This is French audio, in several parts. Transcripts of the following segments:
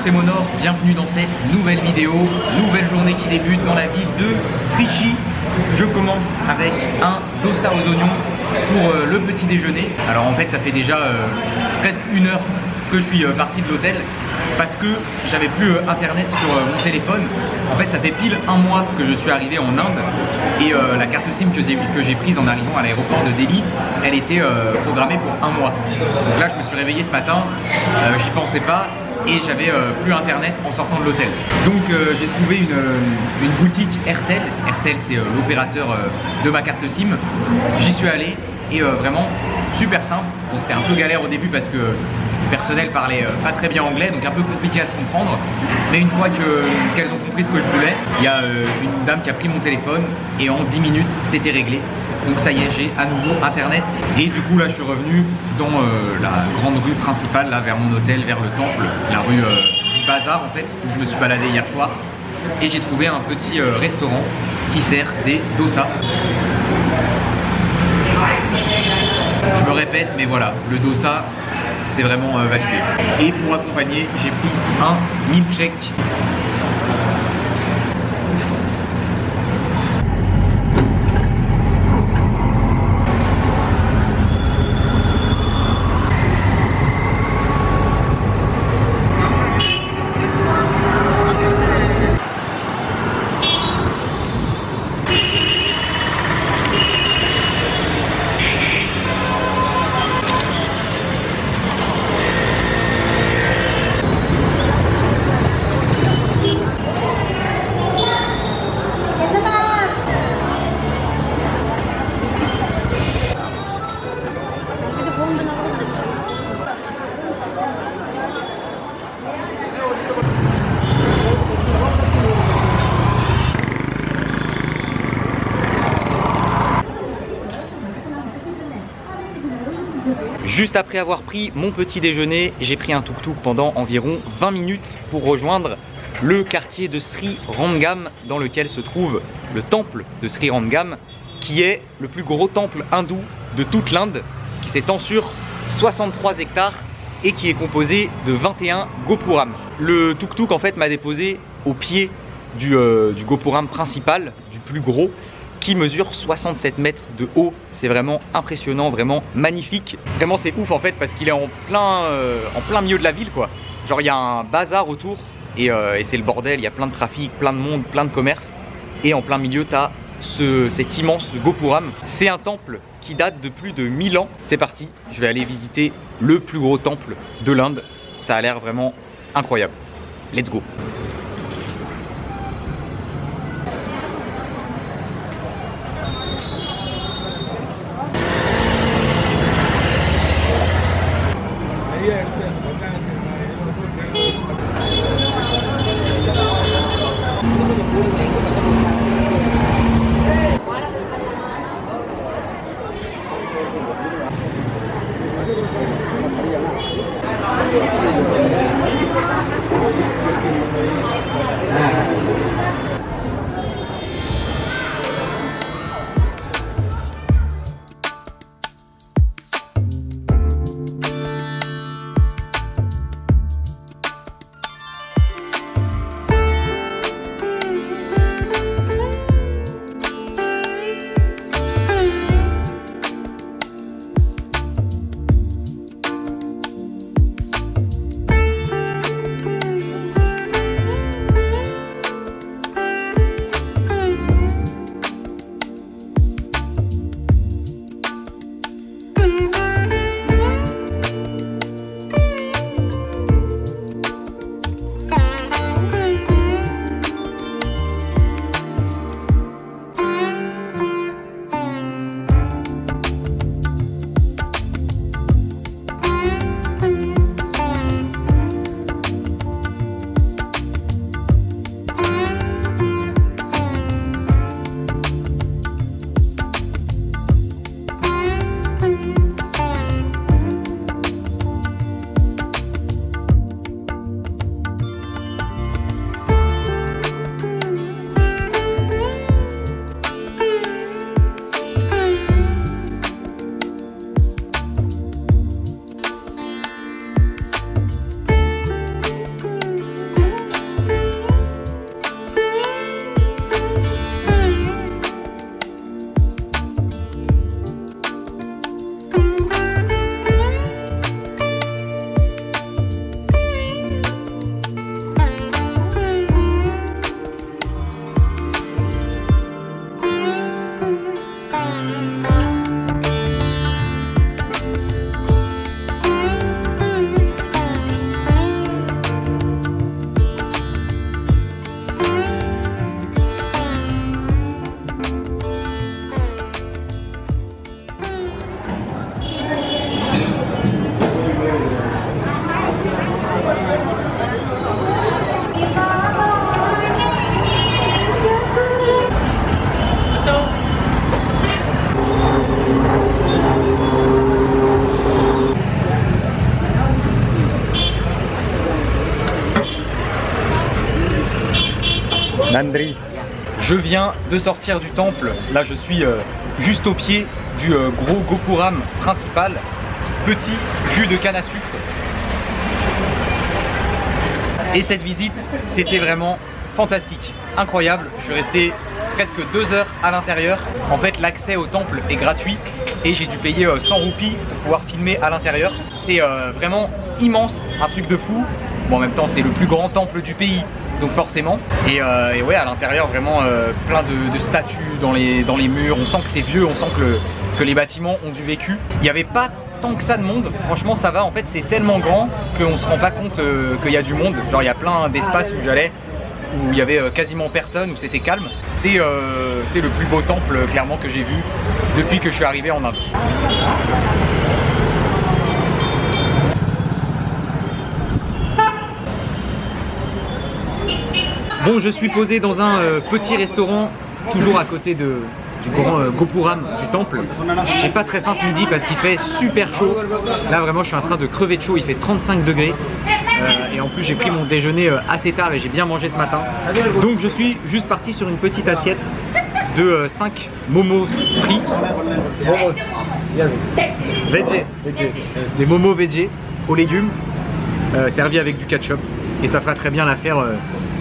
c'est Monor, bienvenue dans cette nouvelle vidéo, nouvelle journée qui débute dans la ville de Trichy. Je commence avec un dosa aux oignons pour le petit déjeuner. Alors en fait ça fait déjà presque une heure que je suis parti de l'hôtel parce que j'avais plus internet sur mon téléphone. En fait ça fait pile un mois que je suis arrivé en Inde et la carte SIM que j'ai prise en arrivant à l'aéroport de Delhi, elle était programmée pour un mois. Donc là je me suis réveillé ce matin, j'y pensais pas et j'avais plus internet en sortant de l'hôtel. Donc j'ai trouvé une boutique Airtel. Airtel c'est l'opérateur de ma carte SIM. J'y suis allé et vraiment super simple. Bon, c'était un peu galère au début parce que le personnel parlait pas très bien anglais, donc un peu compliqué à se comprendre. Mais une fois qu'elles ont compris ce que je voulais, il y a une dame qui a pris mon téléphone et en 10 minutes c'était réglé. Donc ça y est, j'ai à nouveau internet. Et du coup là je suis revenu dans la grande rue principale, là vers mon hôtel, vers le temple, la rue du Bazar en fait, où je me suis baladé hier soir. Et j'ai trouvé un petit restaurant qui sert des dosas. Je me répète, mais voilà, le dosa, c'est vraiment validé. Et pour accompagner, j'ai pris un milkshake. Juste après avoir pris mon petit déjeuner, j'ai pris un tuk-tuk pendant environ 20 minutes pour rejoindre le quartier de Sri Rangam dans lequel se trouve le temple de Sri Rangam qui est le plus gros temple hindou de toute l'Inde qui s'étend sur 63 hectares et qui est composé de 21 gopurams. Le tuk-tuk en fait m'a déposé au pied du gopuram principal, du plus gros, qui mesure 67 mètres de haut. C'est vraiment impressionnant, vraiment magnifique. Vraiment c'est ouf en fait parce qu'il est en plein milieu de la ville quoi. Genre il y a un bazar autour et c'est le bordel, il y a plein de trafic, plein de monde, plein de commerce. Et en plein milieu tu as cet immense gopuram. C'est un temple qui date de plus de 1000 ans. C'est parti, je vais aller visiter le plus gros temple de l'Inde. Ça a l'air vraiment incroyable. Let's go. Nandri. Je viens de sortir du temple. Là, je suis juste au pied du gros Gopuram principal. Petit jus de canne à sucre. Et cette visite, c'était vraiment fantastique, incroyable. Je suis resté presque 2 heures à l'intérieur. En fait, l'accès au temple est gratuit et j'ai dû payer 100 roupies pour pouvoir filmer à l'intérieur. C'est vraiment immense, un truc de fou. Bon, en même temps, c'est le plus grand temple du pays, donc forcément. Et ouais, à l'intérieur, vraiment plein de statues dans les murs. On sent que c'est vieux, on sent que les bâtiments ont du vécu. Il n'y avait pas tant que ça de monde, franchement ça va. En fait, c'est tellement grand qu'on se rend pas compte qu'il y a du monde. Genre, il y a plein d'espaces où j'allais, où il y avait quasiment personne, où c'était calme. C'est le plus beau temple clairement que j'ai vu depuis que je suis arrivé en Inde. Bon, je suis posé dans un petit restaurant, toujours à côté du grand Gopuram du temple. J'ai pas très faim ce midi parce qu'il fait super chaud. Là vraiment je suis en train de crever de chaud, il fait 35 degrés. Et en plus j'ai pris mon déjeuner assez tard et j'ai bien mangé ce matin. Donc je suis juste parti sur une petite assiette de 5 momos frits. Momos, yes. Veggie. Des momos veggie aux légumes, servis avec du ketchup. Et ça fera très bien l'affaire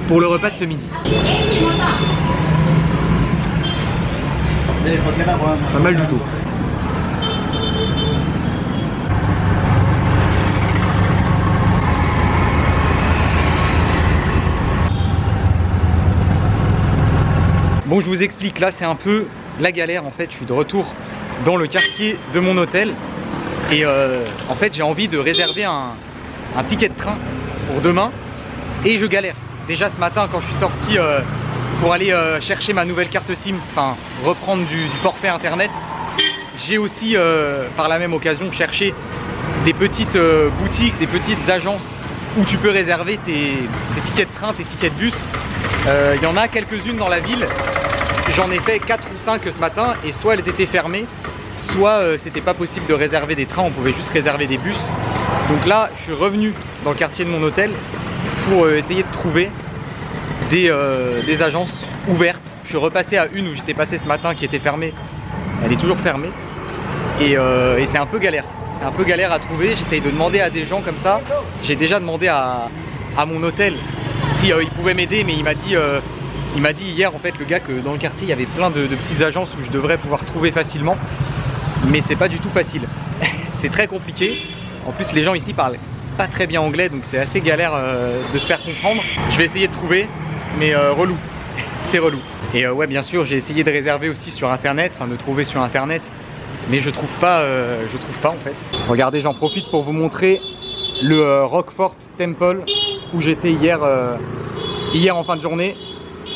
pour le repas de ce midi. Pas mal du tout. Bon, je vous explique, là c'est un peu la galère en fait. Je suis de retour dans le quartier de mon hôtel et en fait j'ai envie de réserver un ticket de train pour demain et je galère. Déjà ce matin quand je suis sorti pour aller chercher ma nouvelle carte SIM, enfin reprendre du forfait internet, j'ai aussi par la même occasion cherché des petites boutiques, des petites agences où tu peux réserver tes tickets de train, tes tickets de bus. Il y en a quelques-unes dans la ville, j'en ai fait 4 ou 5 ce matin et soit elles étaient fermées, soit c'était pas possible de réserver des trains, on pouvait juste réserver des bus. Donc là je suis revenu dans le quartier de mon hôtel pour essayer de trouver des agences ouvertes. Je suis repassé à une où j'étais passé ce matin qui était fermée. Elle est toujours fermée et c'est un peu galère. C'est un peu galère à trouver. J'essaye de demander à des gens comme ça. J'ai déjà demandé à mon hôtel si il pouvait m'aider, mais il m'a dit hier en fait le gars que dans le quartier il y avait plein de petites agences où je devrais pouvoir trouver facilement. Mais c'est pas du tout facile. C'est très compliqué. En plus les gens ici parlent pas très bien anglais, donc c'est assez galère de se faire comprendre. Je vais essayer de trouver, mais relou, c'est relou. Et ouais, bien sûr, j'ai essayé de réserver aussi sur internet, enfin de trouver sur internet, mais je trouve pas en fait. Regardez, j'en profite pour vous montrer le Rockfort Temple où j'étais hier en fin de journée.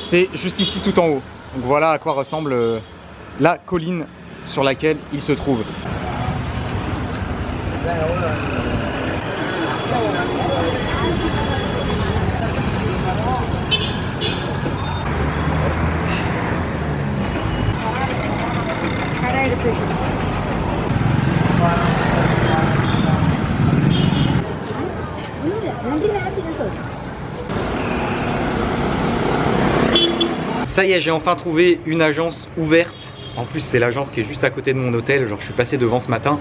C'est juste ici tout en haut. Donc voilà à quoi ressemble la colline sur laquelle il se trouve. Ça y est, j'ai enfin trouvé une agence ouverte. En plus, c'est l'agence qui est juste à côté de mon hôtel. Genre, je suis passé devant ce matin,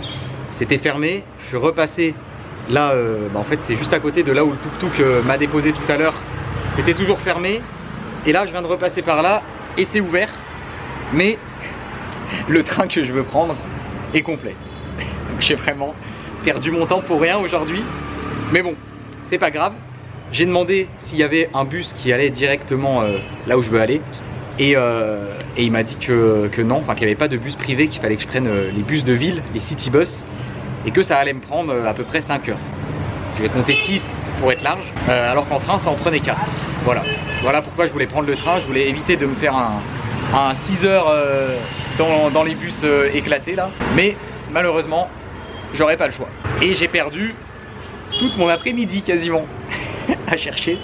c'était fermé. Je suis repassé là. En fait, c'est juste à côté de là où le tuk-tuk m'a déposé tout à l'heure. C'était toujours fermé. Et là, je viens de repasser par là et c'est ouvert. Mais le train que je veux prendre est complet. Donc, j'ai vraiment perdu mon temps pour rien aujourd'hui. Mais bon, c'est pas grave. J'ai demandé s'il y avait un bus qui allait directement là où je veux aller. Et il m'a dit que non, enfin qu'il n'y avait pas de bus privé, qu'il fallait que je prenne les bus de ville, les city bus, et que ça allait me prendre à peu près 5 heures. Je vais compter 6 pour être large, alors qu'en train ça en prenait 4. Voilà pourquoi je voulais prendre le train. Je voulais éviter de me faire un 6 heures dans les bus éclatés là. Mais malheureusement, j'aurais pas le choix. Et j'ai perdu toute mon après-midi quasiment à chercher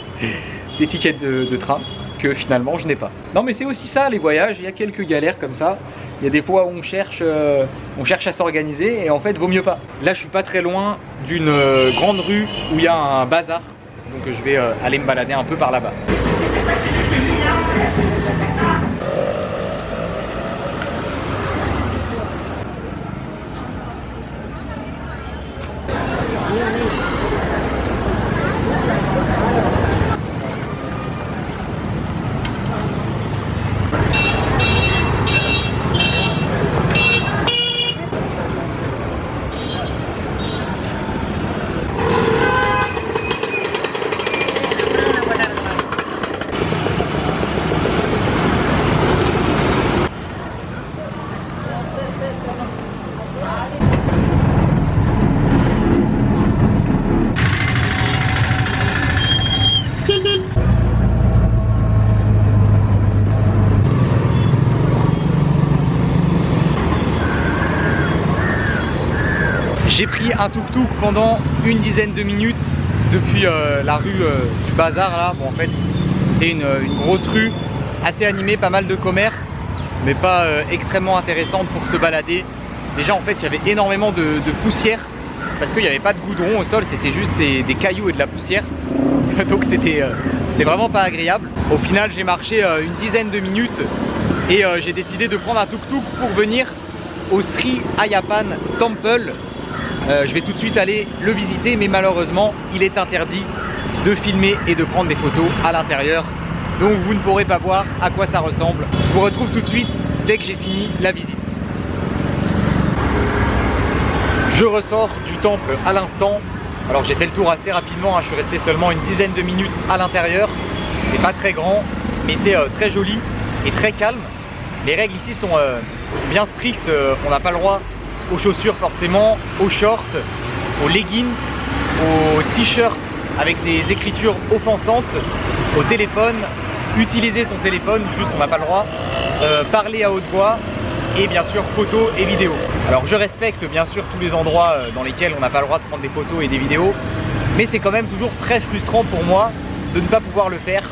ces tickets de train que finalement je n'ai pas. Non mais c'est aussi ça les voyages, il y a quelques galères comme ça. Il y a des fois où on cherche à s'organiser et en fait vaut mieux pas. Là je suis pas très loin d'une grande rue où il y a un bazar. Donc je vais aller me balader un peu par là-bas. J'ai pris un tuk-tuk pendant une dizaine de minutes depuis la rue du Bazar là. Bon, en fait c'était une grosse rue assez animée, pas mal de commerces, mais pas extrêmement intéressante pour se balader. Déjà en fait il y avait énormément de poussière parce qu'il n'y avait pas de goudron au sol, c'était juste des cailloux et de la poussière. Donc c'était vraiment pas agréable. Au final j'ai marché une dizaine de minutes et j'ai décidé de prendre un tuk-tuk pour venir au Sri Ayyappan Temple. Je vais tout de suite aller le visiter, mais malheureusement il est interdit de filmer et de prendre des photos à l'intérieur. Donc vous ne pourrez pas voir à quoi ça ressemble. Je vous retrouve tout de suite dès que j'ai fini la visite. Je ressors du temple à l'instant. Alors j'ai fait le tour assez rapidement, hein. Je suis resté seulement une dizaine de minutes à l'intérieur. C'est pas très grand, mais c'est très joli et très calme. Les règles ici sont bien strictes. On n'a pas le droit aux chaussures forcément, aux shorts, aux leggings, aux t-shirts avec des écritures offensantes, au téléphone, utiliser son téléphone, juste on n'a pas le droit, parler à haute voix et bien sûr photos et vidéos. Alors je respecte bien sûr tous les endroits dans lesquels on n'a pas le droit de prendre des photos et des vidéos, mais c'est quand même toujours très frustrant pour moi de ne pas pouvoir le faire.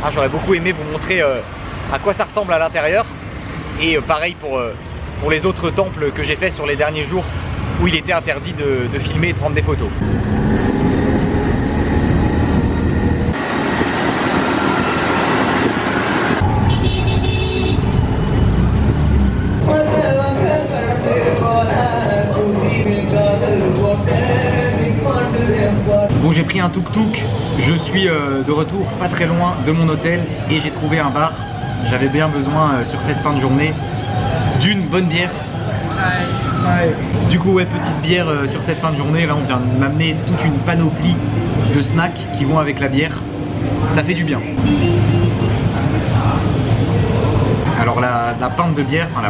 Ah, j'aurais beaucoup aimé vous montrer à quoi ça ressemble à l'intérieur, et pareil pour les autres temples que j'ai fait sur les derniers jours où il était interdit de filmer et de prendre des photos. Bon, j'ai pris un tuk-tuk, je suis de retour pas très loin de mon hôtel et j'ai trouvé un bar. J'avais bien besoin sur cette fin de journée d'une bonne bière. Du coup ouais, petite bière sur cette fin de journée. Là on vient de m'amener toute une panoplie de snacks qui vont avec la bière. Ça fait du bien. Alors la pinte de bière, enfin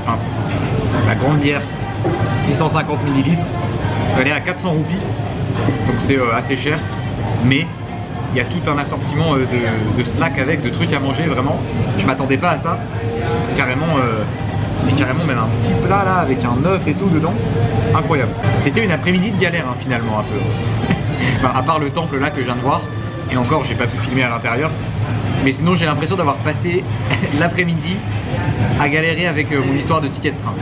la grande bière, 650 ml, elle est à 400 roupies. Donc c'est assez cher. Mais il y a tout un assortiment de snacks avec, de trucs à manger vraiment. Je m'attendais pas à ça. Carrément même un petit plat là avec un œuf et tout dedans. Incroyable. C'était une après-midi de galère hein, finalement un peu. Enfin, à part le temple là que je viens de voir. Et encore j'ai pas pu filmer à l'intérieur. Mais sinon j'ai l'impression d'avoir passé l'après-midi à galérer avec mon histoire de ticket de train.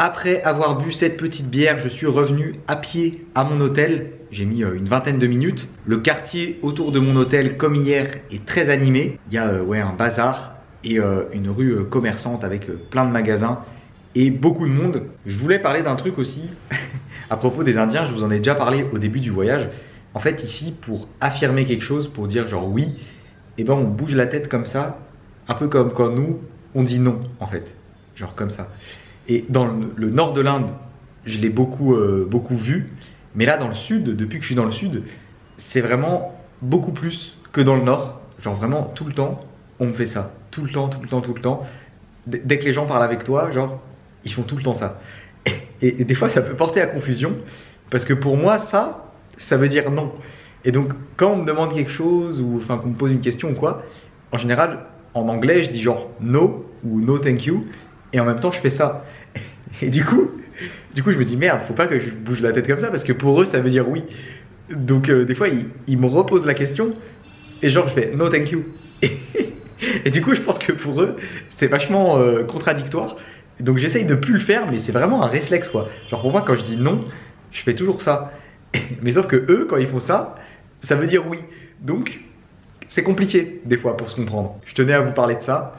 Après avoir bu cette petite bière, je suis revenu à pied à mon hôtel. J'ai mis une vingtaine de minutes. Le quartier autour de mon hôtel, comme hier, est très animé. Il y a ouais, un bazar et une rue commerçante avec plein de magasins et beaucoup de monde. Je voulais parler d'un truc aussi à propos des Indiens. Je vous en ai déjà parlé au début du voyage. En fait, ici, pour affirmer quelque chose, pour dire genre oui, et ben on bouge la tête comme ça, un peu comme quand nous, on dit non, en fait. Genre comme ça. Et dans le nord de l'Inde, je l'ai beaucoup vu. Mais là, dans le sud, depuis que je suis dans le sud, c'est vraiment beaucoup plus que dans le nord. Genre vraiment, tout le temps, on me fait ça. Tout le temps, tout le temps, tout le temps. Dès que les gens parlent avec toi, genre, ils font tout le temps ça. Et des fois, ça peut porter à confusion. Parce que pour moi, ça veut dire non. Et donc, quand on me demande quelque chose, ou enfin qu'on me pose une question ou quoi, en général, en anglais, je dis genre no ou no thank you. Et en même temps, je fais ça. Et du coup, je me dis merde, faut pas que je bouge la tête comme ça parce que pour eux, ça veut dire oui. Donc, des fois, ils me reposent la question et genre, je fais no thank you. Et du coup, je pense que pour eux, c'est vachement contradictoire. Donc, j'essaye de plus le faire, mais c'est vraiment un réflexe quoi. Genre, pour moi, quand je dis non, je fais toujours ça. Mais sauf que eux, quand ils font ça, ça veut dire oui. Donc, c'est compliqué des fois pour se comprendre. Je tenais à vous parler de ça.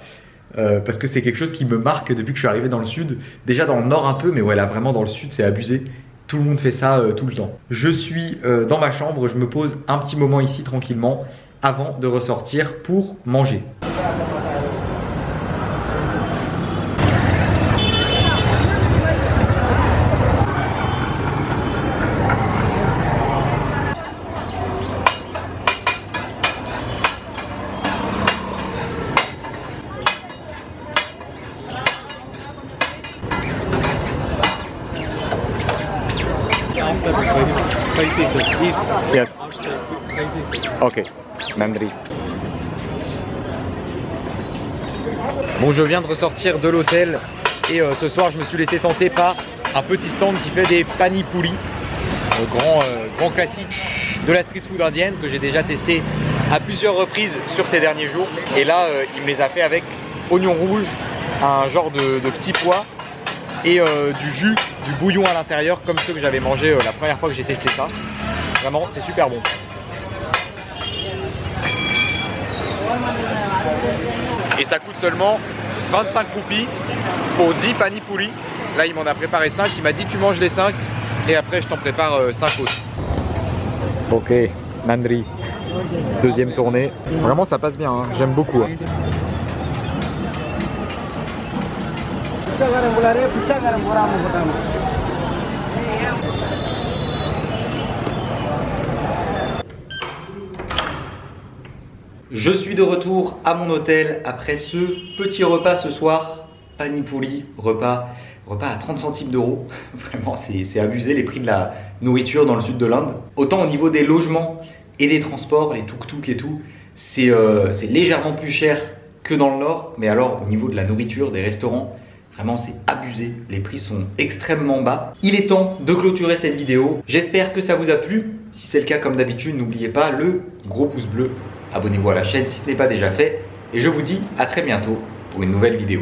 parce que c'est quelque chose qui me marque depuis que je suis arrivé dans le sud. Déjà dans le nord un peu, mais ouais là vraiment dans le sud c'est abusé. Tout le monde fait ça tout le temps. Je suis dans ma chambre, je me pose un petit moment ici tranquillement avant de ressortir pour manger. Yes. Ok. Nandri. Bon, je viens de ressortir de l'hôtel et ce soir je me suis laissé tenter par un petit stand qui fait des pani puri, grand classique de la street food indienne que j'ai déjà testé à plusieurs reprises sur ces derniers jours. Et là, il me les a fait avec oignon rouge, un genre de petit pois et du jus, du bouillon à l'intérieur comme ceux que j'avais mangé la première fois que j'ai testé ça. Vraiment, c'est super bon. Et ça coûte seulement 25 roupies pour 10 pani puri. Là, il m'en a préparé 5. Il m'a dit tu manges les 5 et après je t'en prépare 5 autres. Ok, Nandri. Deuxième tournée. Vraiment, ça passe bien. Hein. J'aime beaucoup. Hein. Je suis de retour à mon hôtel après ce petit repas ce soir. Pani puri, repas à 30 centimes d'euros. Vraiment, c'est abusé les prix de la nourriture dans le sud de l'Inde. Autant au niveau des logements et des transports, les tuk-tuk et tout, c'est légèrement plus cher que dans le nord. Mais alors, au niveau de la nourriture, des restaurants, vraiment, c'est abusé. Les prix sont extrêmement bas. Il est temps de clôturer cette vidéo. J'espère que ça vous a plu. Si c'est le cas, comme d'habitude, n'oubliez pas le gros pouce bleu. Abonnez-vous à la chaîne si ce n'est pas déjà fait. Et je vous dis à très bientôt pour une nouvelle vidéo.